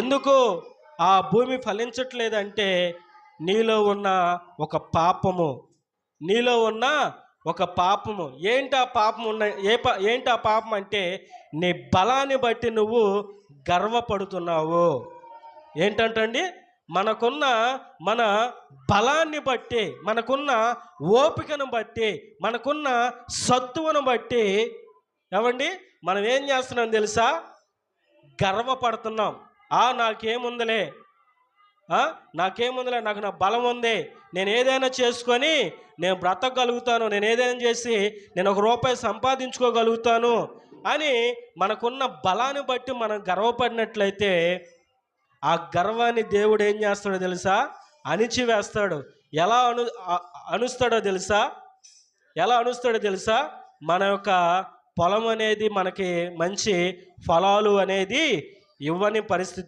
ఎందుకు ఆ భూమి ఫలించట్లేదంటే నీలో ఉన్న ఒక పాపము, నీలో ఉన్న ఒక పాపము. ఏంటి ఆ పాపం ఏంటి ఆ పాపం అంటే నీ బలాన్ని బట్టి నువ్వు గర్వపడుతున్నావు. ఏంటంటండి, మనకున్న మన బలాన్ని బట్టి, మనకున్న ఓపికను బట్టి, మనకున్న సత్తువను బట్టి ఏమండి మనం ఏం చేస్తున్నాం తెలుసా? గర్వపడుతున్నాం. నాకేముందిలే, నాకేముందిలే, నాకు నా బలం ఉంది, నేను ఏదైనా చేసుకొని నేను బ్రతకగలుగుతాను, నేను ఏదైనా చేసి నేను ₹1 సంపాదించుకోగలుగుతాను అని మనకున్న బలాన్ని బట్టి మనం గర్వపడినట్లయితే ఆ గర్వాన్ని దేవుడు ఏం చేస్తాడో తెలుసా? అణిచివేస్తాడు. ఎలా అణుస్తాడో తెలుసా? ఎలా అణుస్తాడో తెలుసా? మన యొక్క పొలం అనేది మనకి మంచి ఫలాలు అనేది ఇవ్వని పరిస్థితి.